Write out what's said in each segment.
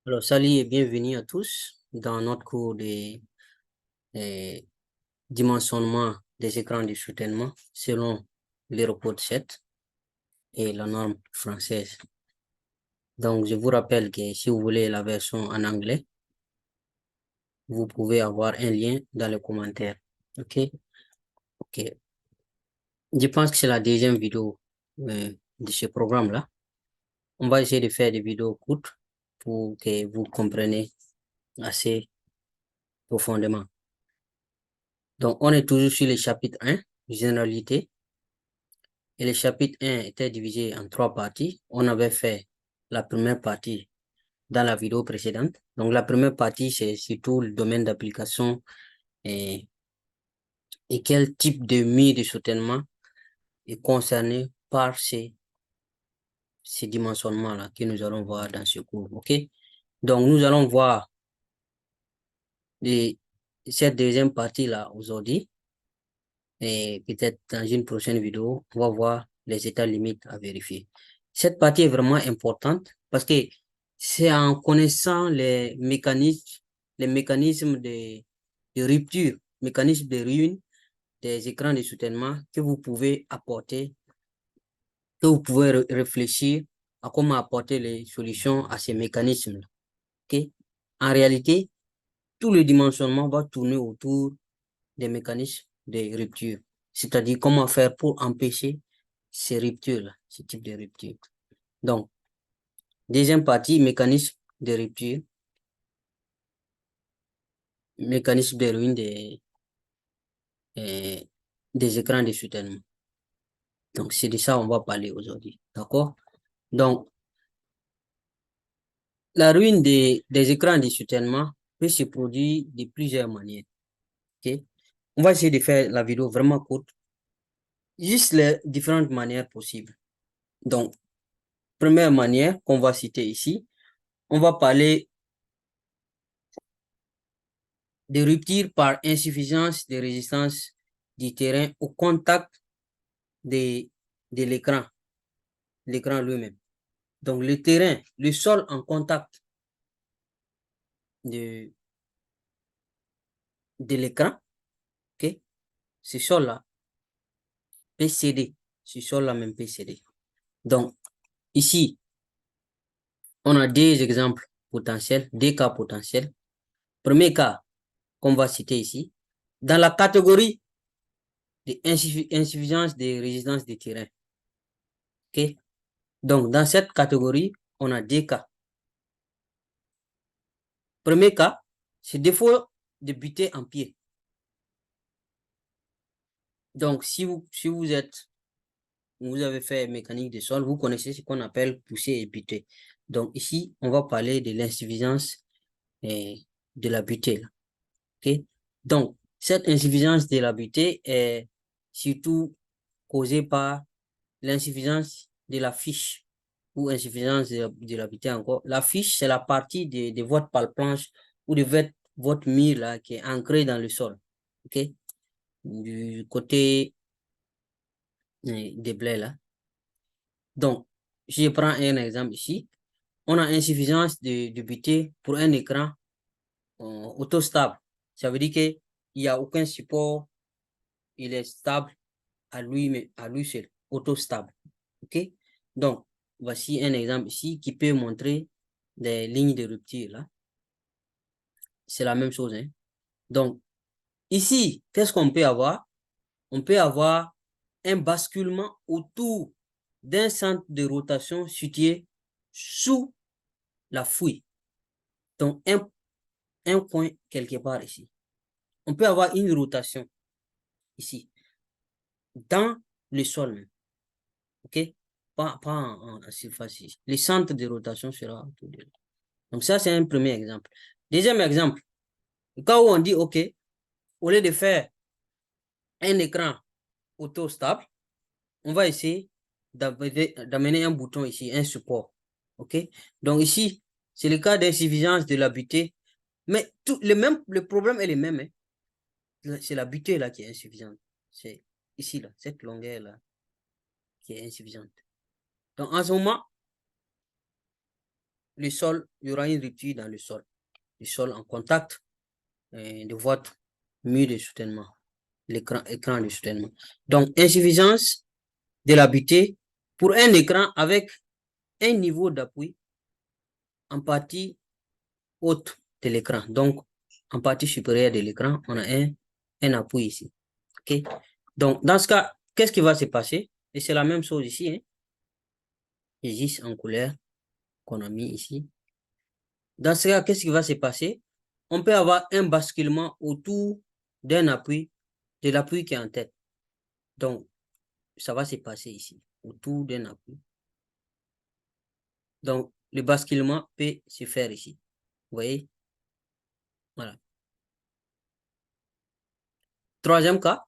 Alors, salut et bienvenue à tous dans notre cours de euh, dimensionnement des écrans de soutènement selon l'Eurocode 7 et la norme française. Donc, je vous rappelle que si vous voulez la version en anglais, vous pouvez avoir un lien dans les commentaires. OK? OK. Je pense que c'est la deuxième vidéo de ce programme-là. On va essayer de faire des vidéos courtes pour que vous compreniez assez profondément. Donc, on est toujours sur le chapitre 1, généralité. Et le chapitre 1 était divisé en 3 parties. On avait fait la première partie dans la vidéo précédente. Donc, la première partie, c'est surtout le domaine d'application et, quel type de mur de soutènement est concerné par ces dimensionnements-là que nous allons voir dans ce cours. OK? Donc, nous allons voir cette deuxième partie-là aujourd'hui. Et peut-être dans une prochaine vidéo, on va voir les états limites à vérifier. Cette partie est vraiment importante parce que c'est en connaissant les mécanismes de rupture, mécanismes de ruine des écrans de soutènement que vous pouvez apporter, que vous pouvez réfléchir à comment apporter les solutions à ces mécanismes-là. Okay? En réalité, tout le dimensionnement va tourner autour des mécanismes de rupture, c'est-à-dire comment faire pour empêcher ces ruptures-là, ce type de rupture. Donc, deuxième partie, mécanisme de rupture, mécanisme de ruine des écrans de soutènement. Donc, c'est de ça qu'on va parler aujourd'hui. D'accord? Donc, la ruine des écrans de soutènement peut se produire de plusieurs manières. OK? On va essayer de faire la vidéo vraiment courte. Juste les différentes manières possibles. Donc, première manière qu'on va citer ici, on va parler de rupture par insuffisance de résistance du terrain au contact de l'écran lui-même. Donc, le terrain, le sol en contact de l'écran, ok, ce sol-là peut céder. Ce sol-là même peut céder. Donc, ici, on a deux exemples potentiels, deux cas potentiels. Premier cas qu'on va citer ici, dans la catégorie de insuffisance de résistance du terrain. Ok? Donc, dans cette catégorie, on a deux cas. Premier cas, c'est défaut de buter en pied. Donc, si vous avez fait mécanique de sol, vous connaissez ce qu'on appelle pousser et buter. Donc, ici, on va parler de l'insuffisance de la butée. OK? Donc, cette insuffisance de la butée est surtout causée par l'insuffisance de la fiche ou insuffisance de la butée encore. La fiche, c'est la partie de votre pale-planche ou de votre mur là, qui est ancré dans le sol. OK? Du côté des blés là. Donc, je prends un exemple ici. On a insuffisance de butée pour un écran auto-stable. Ça veut dire qu'il n'y a aucun support, il est stable à lui seul, auto-stable. OK? Donc, voici un exemple ici qui peut montrer des lignes de rupture là. C'est la même chose, hein? Donc, ici, qu'est-ce qu'on peut avoir? On peut avoir un basculement autour d'un centre de rotation situé sous la fouille. Donc, un point quelque part ici. On peut avoir une rotation ici, dans le sol. OK? Pas en surface ici. Le centre de rotation sera autour de là. Donc, ça, c'est un premier exemple. Deuxième exemple, le cas où on dit, OK, au lieu de faire un écran auto-stable, on va essayer d'amener un bouton ici, un support. OK? Donc, ici, c'est le cas d'insuffisance de la butée. Mais le problème est le même. Hein. C'est la butée là qui est insuffisante. C'est ici, là, cette longueur là qui est insuffisante. Donc, en ce moment, le sol, il y aura une rupture dans le sol en contact de votre mur de soutènement, écran de soutènement. Donc, insuffisance de la butée pour un écran avec un niveau d'appui en partie haute de l'écran. Donc, en partie supérieure de l'écran, on a un appui ici. OK? Donc, dans ce cas, qu'est-ce qui va se passer? Et c'est la même chose ici. Hein? Registre en couleur qu'on a mis ici. Dans ce cas, qu'est-ce qui va se passer? On peut avoir un basculement autour d'un appui, de l'appui qui est en tête. Donc, ça va se passer ici, autour d'un appui. Donc, le basculement peut se faire ici. Vous voyez? Voilà. Troisième cas.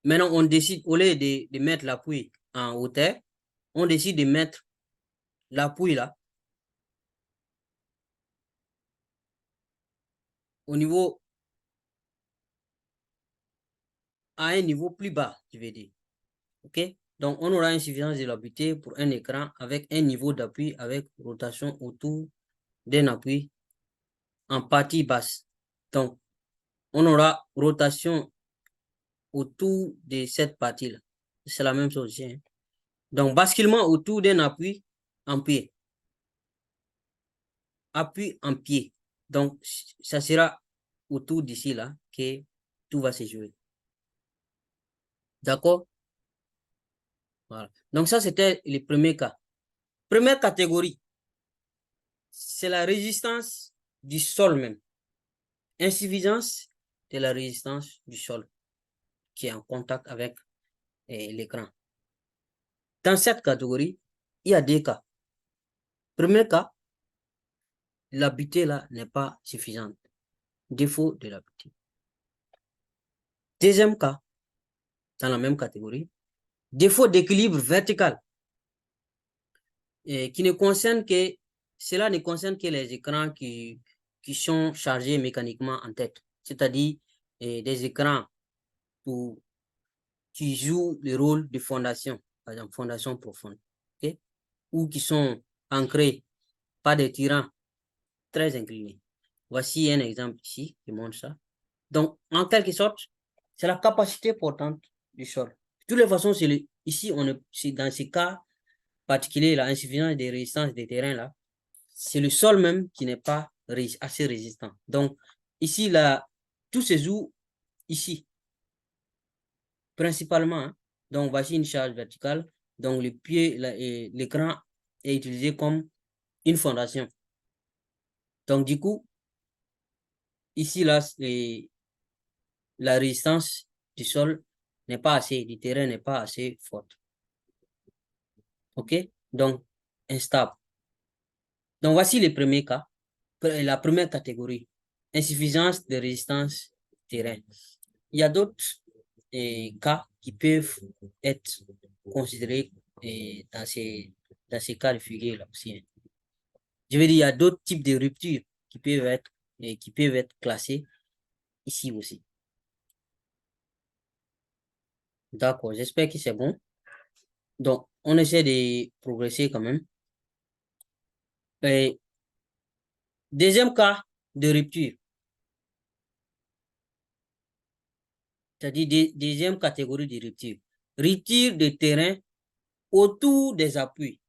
Maintenant, on décide, au lieu de mettre l'appui en hauteur, on décide de mettre l'appui là, au niveau, à un niveau plus bas, je vais dire. OK? Donc, on aura une suffisance de la butée pour un écran avec un niveau d'appui avec rotation autour d'un appui en partie basse. Donc, on aura rotation autour de cette partie-là. C'est la même chose. Hein? Donc, basculement autour d'un appui en pied. Appui en pied. Donc, ça sera autour d'ici là que tout va se jouer. D'accord? Voilà. Donc, ça, c'était le premier cas. Première catégorie, c'est la résistance du sol même. Insuffisance de la résistance du sol qui est en contact avec l'écran. Dans cette catégorie, il y a deux cas. Premier cas, la butée là n'est pas suffisante. Défaut de la butée. Deuxième cas, dans la même catégorie, défaut d'équilibre vertical qui ne concerne que, cela ne concerne que les écrans qui sont chargés mécaniquement en tête, c'est-à-dire des écrans qui jouent le rôle de fondation, par exemple fondation profonde, okay? Ou qui sont ancrés par des tirants très inclinés. Voici un exemple ici qui montre ça. Donc, en quelque sorte, c'est la capacité portante du sol. De toutes les façons, ici, c'est dans ces cas particuliers, l'insuffisance des résistances des terrains, là, c'est le sol même qui n'est pas assez résistant. Donc, ici, là, tout se joue ici, principalement. Hein. Donc, voici une charge verticale. Donc, le pied, l'écran est utilisé comme une fondation. Donc, du coup, ici, là, la résistance du sol n'est pas assez, du terrain n'est pas assez forte. OK? Donc, instable. Donc, voici les premiers cas. La première catégorie, insuffisance de résistance terrain. Il y a d'autres cas qui peuvent être considérés dans ces cas de figure là aussi. Hein. Je veux dire, il y a d'autres types de ruptures qui peuvent être classées ici aussi. D'accord, j'espère que c'est bon. Donc, on essaie de progresser quand même. Et deuxième cas de rupture, c'est-à-dire deuxième catégorie de rupture. Rupture de terrain autour des appuis.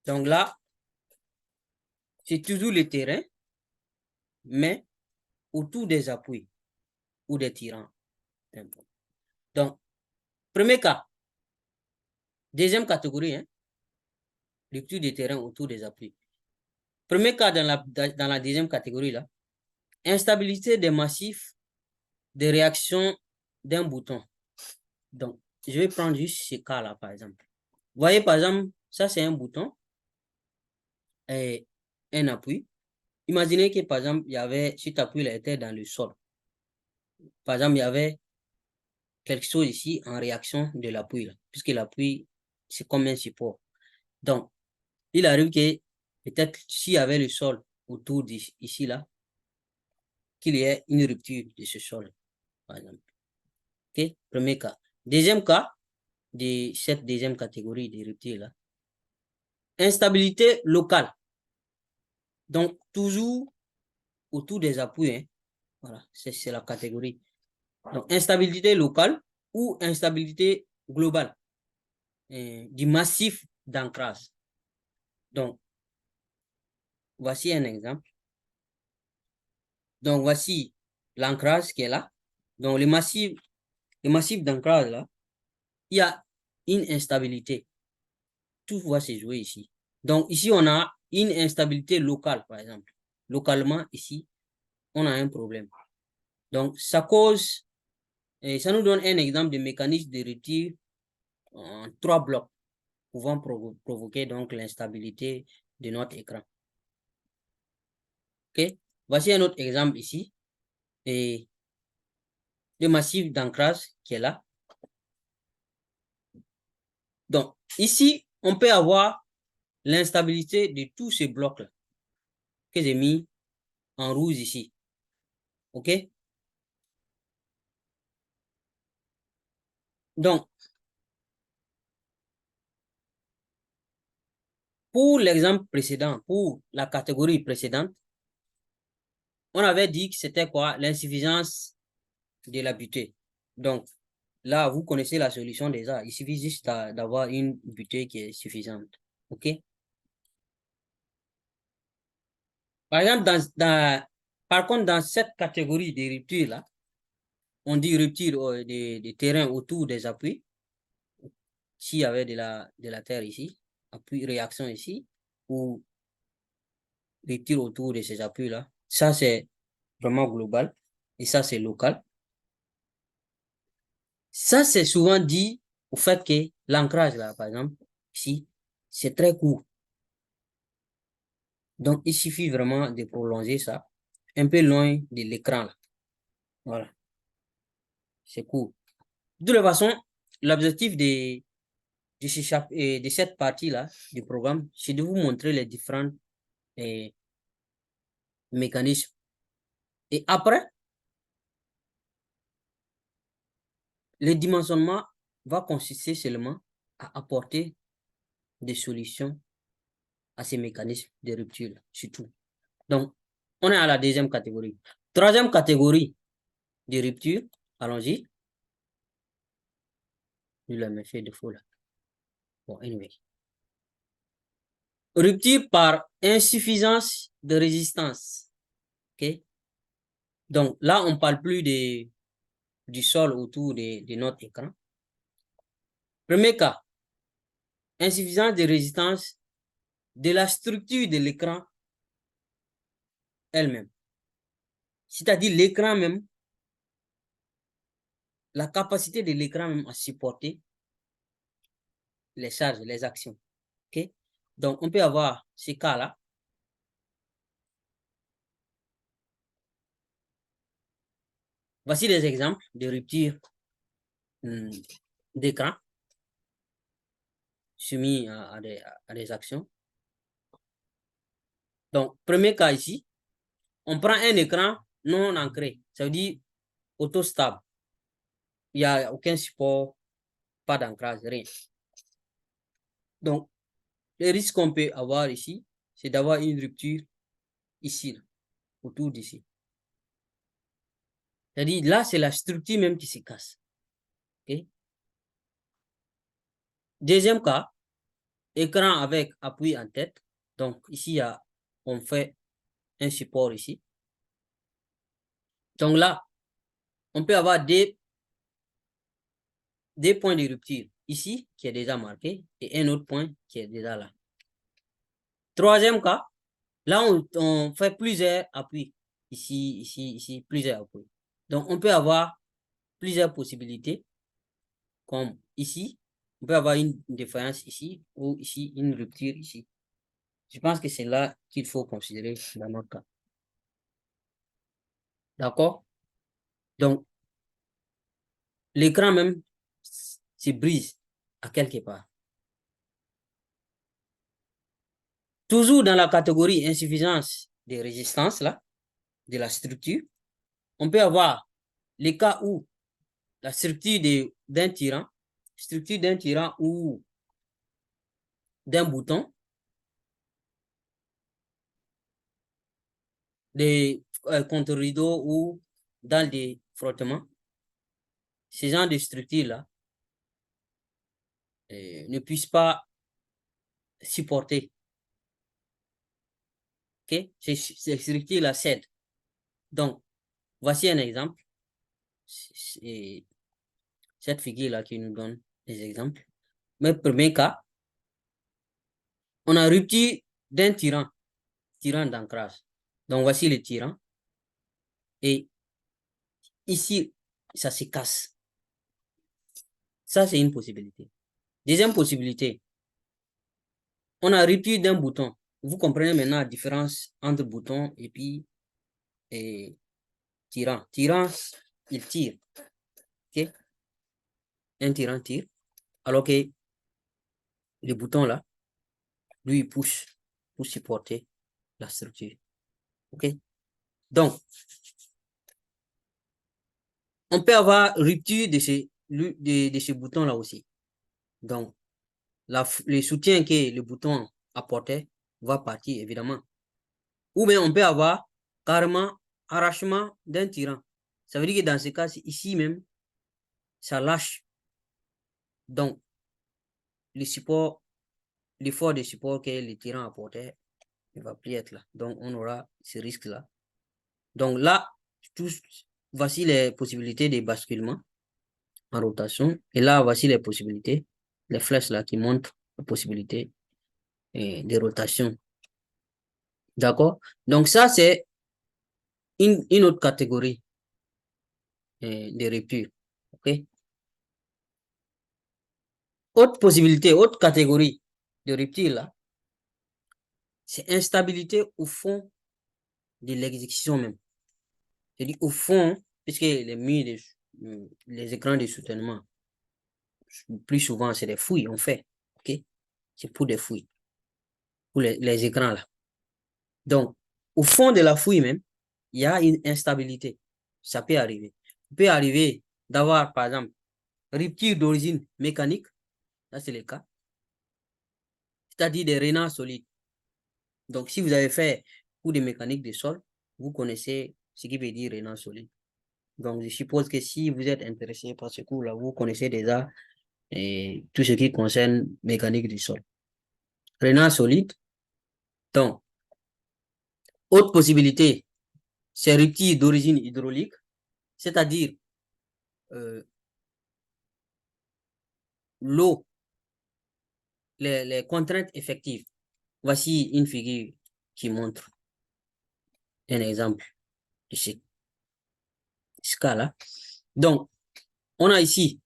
Donc là, c'est toujours le terrain, mais autour des appuis ou des tirants. Donc, premier cas. Deuxième catégorie, hein, rupture de terrain autour des appuis. Premier cas dans la deuxième catégorie, là, instabilité des massifs de réaction d'un bouton. Donc, je vais prendre juste ce cas-là, par exemple. Vous voyez, par exemple, ça, c'est un bouton et un appui. Imaginez que, par exemple, il y avait, cet appui-là était dans le sol. Par exemple, il y avait quelque chose ici en réaction de l'appui, puisque l'appui, c'est comme un support. Donc, il arrive que peut-être s'il y avait le sol autour d'ici, là, qu'il y ait une rupture de ce sol, par exemple. OK? Premier cas. Deuxième cas de cette deuxième catégorie de rupture là, Instabilité locale. Donc, toujours autour des appuis. Hein. Voilà, c'est la catégorie. Donc, instabilité locale ou instabilité globale du massif d'ancrage. Donc, voici un exemple. Donc, voici l'ancrage qui est là. Donc, le massif d'ancrage là, il y a une instabilité. Tout va se jouer ici. Donc, ici, on a une instabilité locale, par exemple. Localement, ici, on a un problème. Donc, ça cause, et ça nous donne un exemple de mécanisme de rupture en 3 blocs pouvant provoquer donc l'instabilité de notre écran. OK? Voici un autre exemple ici. Et le massif d'ancrage qui est là. Donc, ici, on peut avoir l'instabilité de tous ces blocs-là que j'ai mis en rouge ici. OK? Donc, pour l'exemple précédent, pour la catégorie précédente, on avait dit que c'était quoi? L'insuffisance de la butée. Donc, là, vous connaissez la solution déjà. Il suffit juste d'avoir une butée qui est suffisante. OK? Par exemple, par contre, dans cette catégorie de ruptures-là, on dit rupture des terrains autour des appuis. S'il y avait de la terre ici, appui, réaction ici, ou rupture autour de ces appuis-là, ça c'est vraiment global, et ça c'est local. Ça c'est souvent dit au fait que l'ancrage là, par exemple, ici, c'est très court. Donc, il suffit vraiment de prolonger ça un peu loin de l'écran. Voilà, c'est court. De toute façon, l'objectif de cette partie-là du programme, c'est de vous montrer les différents mécanismes. Et après, le dimensionnement va consister seulement à apporter des solutions à ces mécanismes de rupture, surtout. Donc, on est à la deuxième catégorie. Troisième catégorie de rupture, allons-y. Je l'ai fait de faux là. Bon, anyway. Rupture par insuffisance de résistance. OK? Donc, là, on ne parle plus du sol autour de notre écran. Premier cas, insuffisance de résistance de la structure de l'écran elle-même. C'est-à-dire l'écran même, la capacité de l'écran même à supporter les charges, les actions. OK? Donc, on peut avoir ces cas-là. Voici des exemples de rupture d'écran soumis à des actions. Donc, premier cas ici, on prend un écran non ancré, ça veut dire auto-stable. Il n'y a aucun support, pas d'ancrage, rien. Donc, le risque qu'on peut avoir ici, c'est d'avoir une rupture ici, là, autour d'ici. C'est-à-dire, là, c'est la structure même qui se casse. Okay? Deuxième cas, écran avec appui en tête. Donc, ici, on fait un support ici. Donc là, on peut avoir des points de rupture ici, qui est déjà marqué, et un autre point qui est déjà là. Troisième cas, là, on fait plusieurs appuis. Ici, ici, ici, plusieurs appuis. Donc, on peut avoir plusieurs possibilités, comme ici, on peut avoir une défaillance ici, ou ici, une rupture ici. Je pense que c'est là qu'il faut considérer dans notre cas. D'accord? Donc, l'écran même se brise à quelque part. Toujours dans la catégorie insuffisance de résistance, là, de la structure, on peut avoir les cas où la structure d'un tyran ou d'un bouton des contre-rideaux ou dans des frottements, ces genres de structures-là ne puissent pas supporter. Ok? Ces structures-là cèdent. Donc, voici un exemple. C'est cette figure-là qui nous donne des exemples. Mais premier cas, on a rupture d'un tirant d'ancrage. Donc, voici le tirant. Et ici, ça se casse. Ça, c'est une possibilité. Deuxième possibilité, on a rupture d'un bouton. Vous comprenez maintenant la différence entre bouton et puis tirant. Tirant, il tire. Ok? Un tirant tire. Alors que le bouton là, lui, il pousse pour supporter la structure. Ok? Donc, on peut avoir rupture de ce bouton-là aussi. Donc, le soutien que le bouton apportait va partir, évidemment. Ou bien on peut avoir carrément arrachement d'un tirant. Ça veut dire que dans ce cas, ici même, ça lâche. Donc, le support, l'effort de support que le tirant apportait ne va plus être là. Donc, on aura ce risque-là. Donc là, voici les possibilités de basculement en rotation. Et là, voici les possibilités, les flèches là qui montrent les possibilités de rotation. D'accord? Donc ça, c'est une autre catégorie de rupture. OK? Autre possibilité, autre catégorie de rupture là, c'est instabilité au fond de l'exécution même. C'est-à-dire au fond, puisque les murs, les écrans de soutènement, plus souvent, c'est des fouilles, on fait. OK? C'est pour des fouilles, pour les écrans là. Donc, au fond de la fouille même, il y a une instabilité. Ça peut arriver. Il peut arriver d'avoir, par exemple, rupture d'origine mécanique. Ça, c'est le cas. C'est-à-dire des rainures solides. Donc, si vous avez fait cours de mécanique des sols, vous connaissez ce qui veut dire rainure solide. Donc, je suppose que si vous êtes intéressé par ce cours-là, vous connaissez déjà tout ce qui concerne mécanique du sol. Rainure solide. Donc, autre possibilité, c'est rupture d'origine hydraulique, c'est-à-dire l'eau, les contraintes effectives. Voici une figure qui montre un exemple de ce cas-là. Donc, on a ici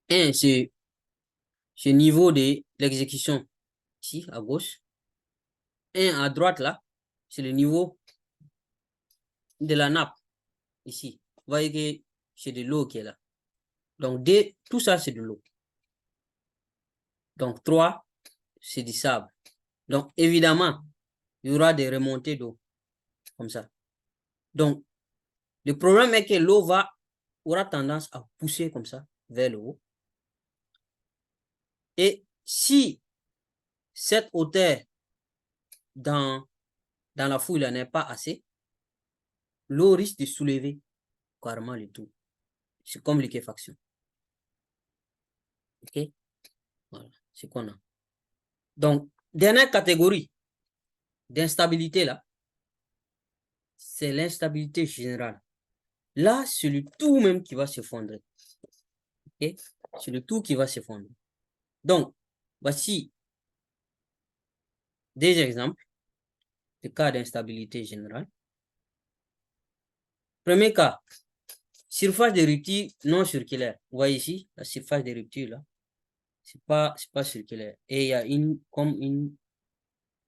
ce niveau de l'exécution, ici à gauche. Un à droite, là, c'est le niveau de la nappe, ici. Vous voyez que c'est de l'eau qui est là. Donc, tout ça, c'est de l'eau. Donc, 3, c'est du sable. Donc, évidemment, il y aura des remontées d'eau, comme ça. Donc, le problème est que l'eau aura tendance à pousser comme ça, vers le haut. Et si cette hauteur dans la fouille n'est pas assez, l'eau risque de soulever carrément le tout. C'est comme liquéfaction. OK? Voilà, c'est qu'on a. Donc, dernière catégorie d'instabilité là, c'est l'instabilité générale. Là, c'est le tout même qui va s'effondrer. OK? C'est le tout qui va s'effondrer. Donc, voici des exemples de cas d'instabilité générale. Premier cas, surface de rupture non circulaire. Vous voyez ici, la surface de rupture là, c'est pas circulaire. Et il y a vous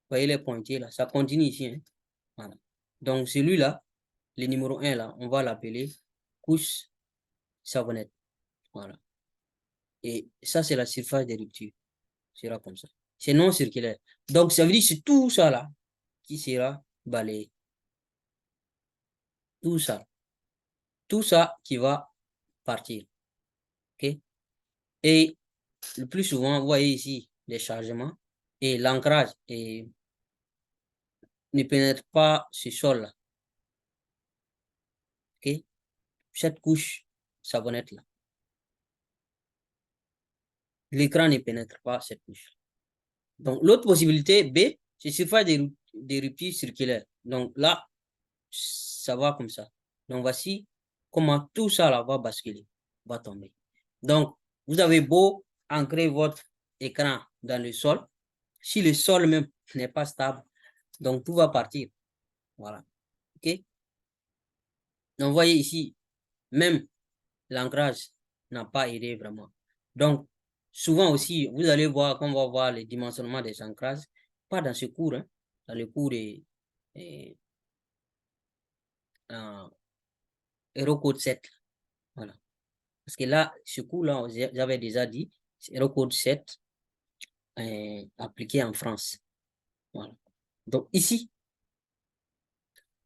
voyez les pointiers là, ça continue ici. Hein? Voilà. Donc celui-là, le numéro 1 là, on va l'appeler couche savonnette. Voilà. Et ça, c'est la surface de rupture. Sera comme ça. C'est non circulaire. Donc ça veut dire que c'est tout ça là qui sera balayé. Tout ça. Tout ça qui va partir. OK? Et le plus souvent, vous voyez ici les chargements et l'ancrage ne pénètre pas ce sol-là. OK? Cette couche savonnette-là. L'écran ne pénètre pas cette couche. Donc, l'autre possibilité, B, c'est surface des ruptures circulaires. Donc là, ça va comme ça. Donc, voici comment tout ça là va basculer, va tomber. Donc, vous avez beau ancrer votre écran dans le sol, si le sol même n'est pas stable, donc tout va partir. Voilà. OK? Donc, vous voyez ici, même l'ancrage n'a pas aidé vraiment. Donc, souvent aussi, vous allez voir, quand on va voir les dimensionnements des ancrages, pas dans ce cours, hein, dans le cours de Eurocode 7. Voilà. Parce que là, ce cours-là, j'avais déjà dit, c'est Eurocode 7 appliqué en France. Voilà. Donc ici,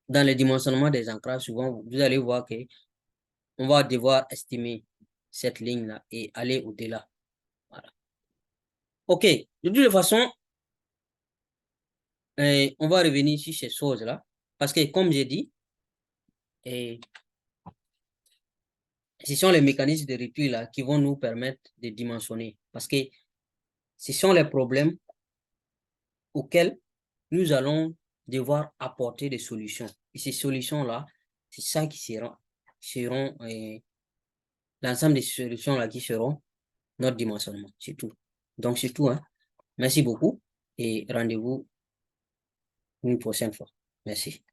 dans le dimensionnement des ancrages, souvent, vous allez voir que on va devoir estimer cette ligne-là et aller au-delà. Voilà. OK. De toute façon, on va revenir sur ces choses-là. Parce que, comme j'ai dit, ce sont les mécanismes de rupture là qui vont nous permettre de dimensionner. Parce que ce sont les problèmes auxquels nous allons devoir apporter des solutions. Et ces solutions-là, c'est ça qui seront l'ensemble des solutions-là qui seront notre dimensionnement. C'est tout. Donc, c'est tout. Hein. Merci beaucoup et rendez-vous une prochaine fois. Merci.